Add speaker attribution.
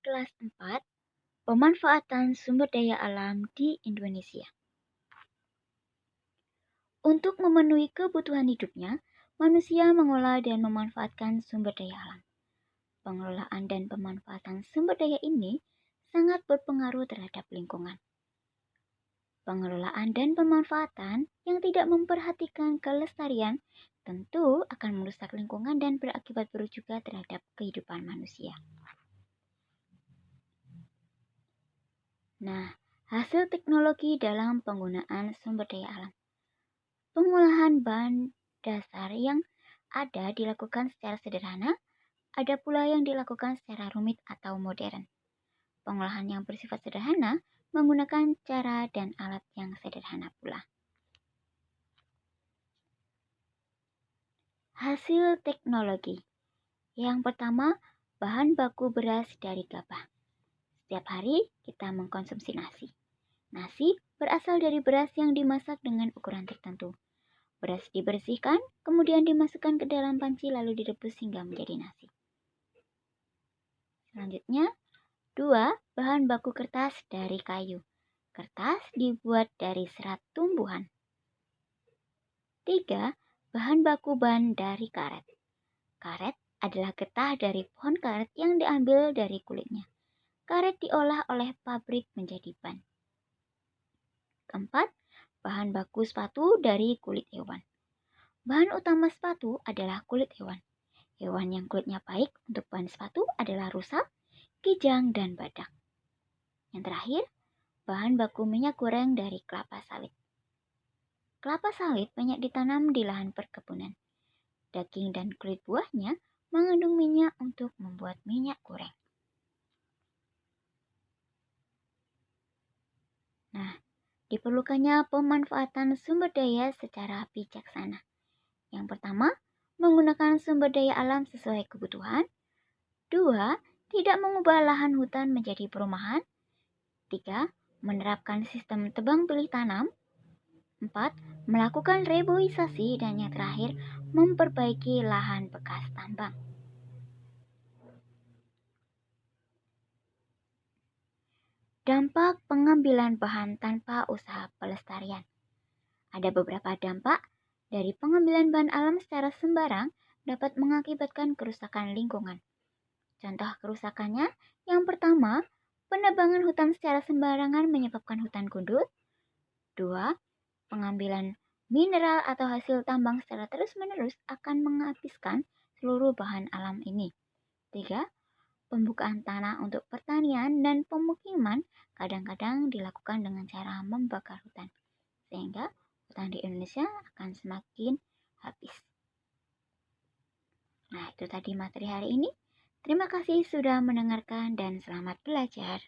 Speaker 1: kelas 4, pemanfaatan sumber daya alam di Indonesia. Untuk memenuhi kebutuhan hidupnya, manusia mengolah dan memanfaatkan sumber daya alam. Pengelolaan dan pemanfaatan sumber daya ini sangat berpengaruh terhadap lingkungan. Pengelolaan dan pemanfaatan yang tidak memperhatikan kelestarian tentu akan merusak lingkungan dan berakibat buruk juga terhadap kehidupan manusia. Nah, hasil teknologi dalam penggunaan sumber daya alam. Pengolahan bahan dasar yang ada dilakukan secara sederhana, ada pula yang dilakukan secara rumit atau modern. Pengolahan yang bersifat sederhana menggunakan cara dan alat yang sederhana pula. Hasil teknologi. Yang pertama, bahan baku beras dari gabah. Setiap hari kita mengkonsumsi nasi. Nasi berasal dari beras yang dimasak dengan ukuran tertentu. Beras dibersihkan, kemudian dimasukkan ke dalam panci lalu direbus hingga menjadi nasi. Selanjutnya, 2. Bahan baku kertas dari kayu. Kertas dibuat dari serat tumbuhan. 3. Bahan baku ban dari karet. Karet adalah getah dari pohon karet yang diambil dari kulitnya. Karet diolah oleh pabrik menjadi ban. 4. Bahan baku sepatu dari kulit hewan. Bahan utama sepatu adalah kulit hewan. Hewan yang kulitnya baik untuk bahan sepatu adalah rusa, kijang, dan badak. Yang terakhir, bahan baku minyak goreng dari kelapa sawit. Kelapa sawit banyak ditanam di lahan perkebunan. Daging dan kulit buahnya mengandung minyak untuk membuat minyak goreng. Nah, diperlukannya pemanfaatan sumber daya secara bijaksana. Yang pertama, menggunakan sumber daya alam sesuai kebutuhan. 2. Tidak mengubah lahan hutan menjadi perumahan. 3. Menerapkan sistem tebang pilih tanam. 4. Melakukan reboisasi. Dan yang terakhir, memperbaiki lahan bekas tambang. Dampak pengambilan bahan tanpa usaha pelestarian. Ada beberapa dampak dari pengambilan bahan alam secara sembarang dapat mengakibatkan kerusakan lingkungan. Contoh kerusakannya, yang pertama, penebangan hutan secara sembarangan menyebabkan hutan gundul. 2. Pengambilan mineral atau hasil tambang secara terus-menerus akan menghabiskan seluruh bahan alam ini. 3. Pembukaan tanah untuk pertanian dan pemukiman kadang-kadang dilakukan dengan cara membakar hutan, sehingga hutan di Indonesia akan semakin habis. Nah, itu tadi materi hari ini. Terima kasih sudah mendengarkan dan selamat belajar.